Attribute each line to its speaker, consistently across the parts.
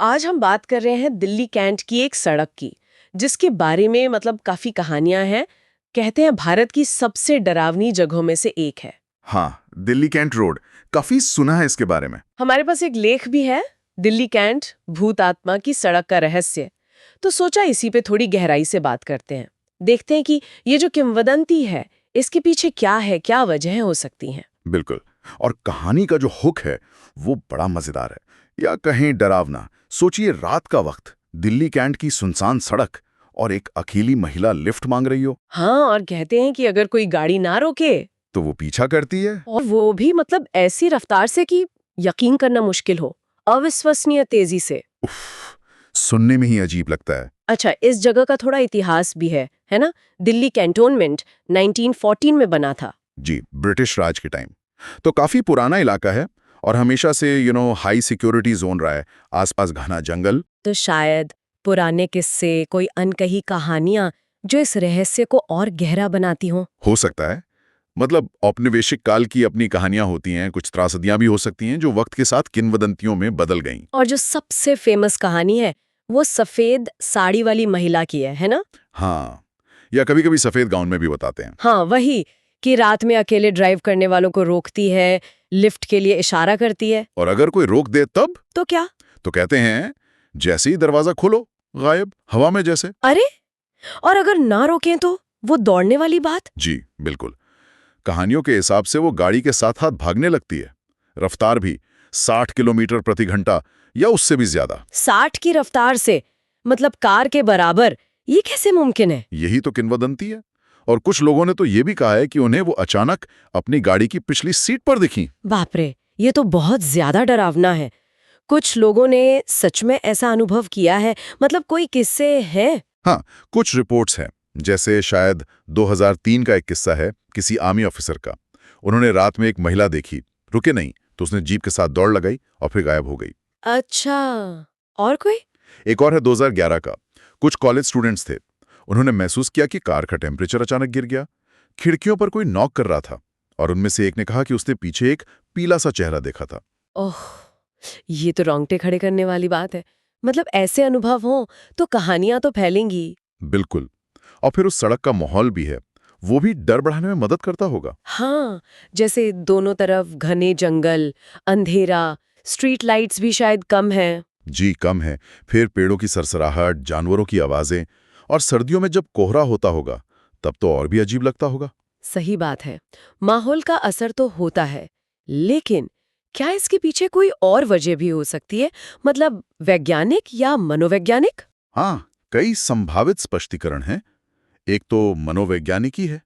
Speaker 1: आज हम बात कर रहे हैं दिल्ली कैंट की एक सड़क की, जिसके बारे में काफी कहानियां हैं। कहते हैं भारत की सबसे डरावनी जगहों में से एक है।
Speaker 2: हाँ, दिल्ली कैंट रोड काफी सुना है इसके बारे में।
Speaker 1: हमारे पास एक लेख भी है, दिल्ली कैंट भूत आत्मा की सड़क का रहस्य। तो सोचा इसी पे थोड़ी गहराई से बात करते हैं, देखते हैं कि ये जो किंवदंती है इसके पीछे क्या है, क्या वजह हो सकती हैं।
Speaker 2: बिल्कुल। और कहानी का जो हुक है वो बड़ा मजेदार है, या कहीं डरावना। सोचिए, रात का वक्त, दिल्ली कैंट की सुनसान सड़क और एक अकेली महिला लिफ्ट मांग रही हो।
Speaker 1: हाँ, और कहते हैं कि अगर कोई गाड़ी ना रोके
Speaker 2: तो वो पीछा करती है।
Speaker 1: और वो भी ऐसी रफ्तार से कि यकीन करना मुश्किल हो, अविश्वसनीय तेजी से।
Speaker 2: उफ, सुनने में ही अजीब लगता है।
Speaker 1: अच्छा, इस जगह का थोड़ा इतिहास भी है ना? दिल्ली कैंटोनमेंट 1914 में बना था।
Speaker 2: जी, ब्रिटिश राज के टाइम। तो काफी पुराना इलाका है और हमेशा से हाई सिक्योरिटी जोन रहा है। आसपास घना जंगल।
Speaker 1: तो शायद पुराने किस्से, कोई अनकही कहानियां जो इस रहस्य को और गहरा बनाती हों।
Speaker 2: हो सकता है। मतलब औपनिवेशिक काल की अपनी कहानियां होती हैं, कुछ त्रासदियां भी हो सकती हैं जो वक्त के साथ किंवदंतियों में बदल गईं।
Speaker 1: और जो सबसे फेमस कहानी है वो सफेद साड़ी वाली महिला की है ना?
Speaker 2: हाँ, या कभी-कभी सफेद गाउन में भी बताते हैं।
Speaker 1: हाँ, वही कि रात में अकेले ड्राइव करने वालों को रोकती है, लिफ्ट के लिए इशारा करती है।
Speaker 2: और अगर कोई रोक दे तब
Speaker 1: तो क्या?
Speaker 2: तो कहते हैं जैसे ही दरवाजा खोलो, गायब, हवा में जैसे।
Speaker 1: अरे, और अगर ना रोकें तो वो दौड़ने वाली बात।
Speaker 2: जी बिल्कुल। कहानियों के हिसाब से वो गाड़ी के साथ हाथ भागने लगती है। रफ्तार भी 60 किलोमीटर प्रति घंटा या उससे भी ज्यादा।
Speaker 1: 60 की रफ्तार से, कार के बराबर। ये कैसे मुमकिन है?
Speaker 2: यही तो किंवदंती है। और कुछ लोगों ने तो ये भी कहा है कि उन्हें वो अचानक अपनी गाड़ी की पिछली सीट पर दिखी।
Speaker 1: बाप रे, ये तो बहुत ज्यादा डरावना है। कुछ लोगों ने सच में ऐसा अनुभव किया है? कोई किस्से हैं?
Speaker 2: हाँ, कुछ रिपोर्ट्स हैं। जैसे शायद 2003 का एक किस्सा है किसी आर्मी ऑफिसर का। उन्होंने रात में एक महिला देखी, रुके नहीं तो उसने जीप के साथ दौड़ लगाई और फिर गायब हो गई।
Speaker 1: अच्छा, और कोई?
Speaker 2: एक और है 2011 का। कुछ कॉलेज स्टूडेंट्स थे। उन्होंने महसूस किया कि कार का टेम्परेचर अचानक गिर गया। खिड़कियों पर कोई नॉक कर रहा था और उनमें से एक ने कहा कि उसने पीछे एक पीला सा चेहरा देखा था।
Speaker 1: ओह, ये तो रोंगटे खड़े करने वाली बात है। ऐसे अनुभव हों तो कहानियां तो फैलेंगी।
Speaker 2: बिल्कुल। और फिर उस सड़क का माहौल भी है, वो भी डर बढ़ाने में मदद करता होगा।
Speaker 1: हाँ, जैसे दोनों तरफ घने जंगल, अंधेरा, स्ट्रीट लाइट्स भी शायद कम है।
Speaker 2: जी कम है। फिर पेड़ों की सरसराहट, जानवरों की आवाजें, और सर्दियों में जब कोहरा होता होगा तब तो और भी अजीब लगता होगा।
Speaker 1: सही बात है, माहौल का असर तो होता है, लेकिन क्या इसके पीछे कोई और वजह भी हो सकती है? वैज्ञानिक या मनोवैज्ञानिक?
Speaker 2: हाँ, कई संभावित स्पष्टीकरण हैं। एक तो मनोवैज्ञानिक ही है।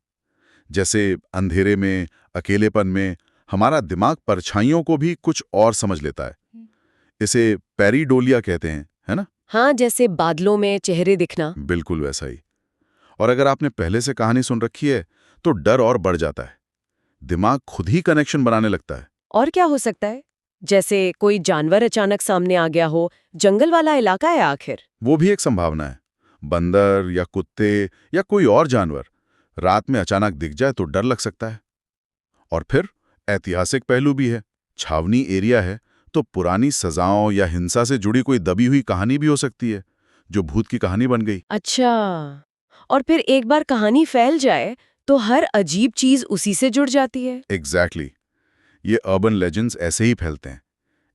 Speaker 2: जैसे अंधेरे में, अकेलेपन में हमारा दिमाग परछाइयों को भी कुछ और समझ लेता है। इसे पेरीडोलिया कहते हैं, है ना?
Speaker 1: हाँ, जैसे बादलों में चेहरे दिखना।
Speaker 2: बिल्कुल वैसा ही। और अगर आपने पहले से कहानी सुन रखी है तो डर और बढ़ जाता है। दिमाग खुद ही कनेक्शन बनाने लगता है।
Speaker 1: और क्या हो सकता है? जैसे कोई जानवर अचानक सामने आ गया हो, जंगल वाला इलाका है आखिर।
Speaker 2: वो भी एक संभावना है। बंदर या कुत्ते या कोई और जानवर रात में अचानक दिख जाए तो डर लग सकता है। और फिर ऐतिहासिक पहलू भी है। छावनी एरिया है तो पुरानी सजाओं या हिंसा से जुड़ी कोई दबी हुई कहानी भी हो सकती है जो भूत की कहानी बन गई।
Speaker 1: अच्छा, और फिर एक बार कहानी फैल जाए तो हर अजीब चीज उसी से जुड़ जाती है।
Speaker 2: एग्जैक्टली। ये अर्बन लेजेंड्स ऐसे ही फैलते हैं।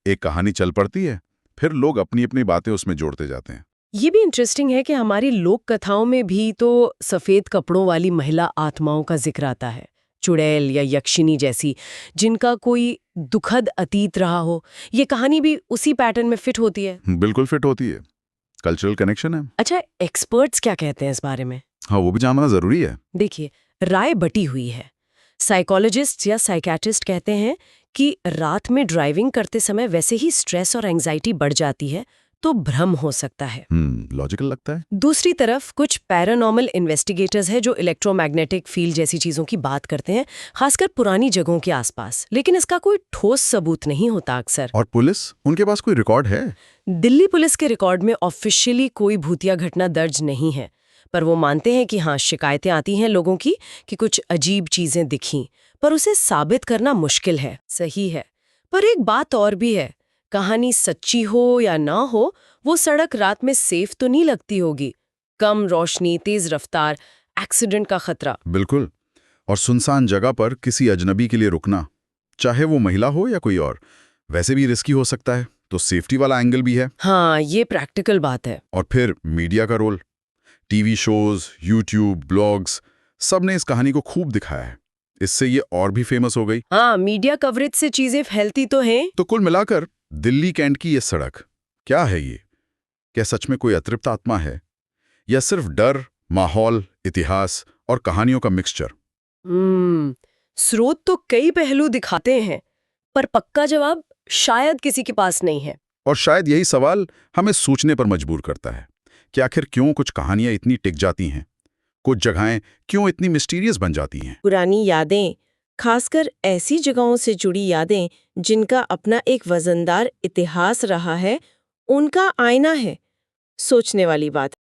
Speaker 2: एक कहानी चल पड़ती है, फिर लोग अपनी अपनी बातें उसमें जोड़ते जाते हैं।
Speaker 1: ये भी इंटरेस्टिंग है कि हमारी लोक कथाओं में भी तो सफेद कपड़ों वाली महिला आत्माओं का जिक्र आता है, चुड़ैल या यक्षिनी जैसी, जिनका कोई दुखद अतीत रहा हो। ये कहानी भी उसी पैटर्न में फिट होती है।
Speaker 2: बिल्कुल फिट होती है। कल्चरल कनेक्शन है।
Speaker 1: अच्छा, एक्सपर्ट्स क्या कहते हैं इस बारे में?
Speaker 2: हाँ, वो भी जानना जरूरी है।
Speaker 1: देखिए, राय बटी हुई है। साइकोलॉजिस्ट या साइकियाट्रिस्ट कहते हैं कि रात में ड्राइविंग करते समय वैसे ही स्ट्रेस और एंजाइटी बढ़ जाती है, तो भ्रम हो सकता है।
Speaker 2: लॉजिकल लगता है।
Speaker 1: दूसरी तरफ कुछ पैरानॉर्मल इन्वेस्टिगेटर्स हैं जो इलेक्ट्रोमैग्नेटिक फील्ड जैसी चीजों की बात करते हैं, खासकर पुरानी जगहों के आसपास, लेकिन इसका कोई ठोस सबूत नहीं होता अक्सर।
Speaker 2: और पुलिस, उनके पास कोई रिकॉर्ड है?
Speaker 1: दिल्ली पुलिस के रिकॉर्ड में ऑफिशियली कोई भूतिया घटना दर्ज नहीं है, पर वो मानते हैं कि हाँ, शिकायतें आती हैं लोगों की कि कुछ अजीब चीजें दिखीं, पर उसे साबित करना मुश्किल है। सही है, पर एक बात और भी है, कहानी सच्ची हो या ना हो, वो सड़क रात में सेफ तो नहीं लगती होगी। कम रोशनी, तेज रफ्तार, एक्सीडेंट का खतरा।
Speaker 2: बिल्कुल। और सुनसान जगह पर किसी अजनबी के लिए रुकना, चाहे वो महिला हो या कोई और, वैसे भी रिस्की हो सकता है, तो सेफ्टी वाला एंगल भी है।
Speaker 1: हाँ, ये प्रैक्टिकल बात है।
Speaker 2: और फिर मीडिया का role. TV shows, YouTube, blogs, सब ने इस कहानी को खूब दिखाया है। इससे ये और भी फेमस हो गई।
Speaker 1: हाँ, मीडिया कवरेज से चीजें फैलती तो हैं।
Speaker 2: तो कुल मिलाकर दिल्ली कैंट की ये सड़क क्या है ये? क्या सच में कोई अतृप्त आत्मा है, या सिर्फ डर, माहौल, इतिहास और कहानियों का मिक्सचर?
Speaker 1: स्रोत तो कई पहलू दिखाते हैं, पर पक्का जवाब शायद किसी के पास नहीं है।
Speaker 2: और शायद यही सवाल हमें सोचने पर मजबूर करता है कि आखिर क्यों कुछ कहानियां इतनी टिक जाती हैं, कुछ जगहें क्यों इतनी मिस्टीरियस बन जाती हैं।
Speaker 3: पुरानी यादें, खासकर ऐसी जगहों से जुड़ी यादें जिनका अपना एक वजनदार इतिहास रहा है, उनका आईना है। सोचने वाली बात।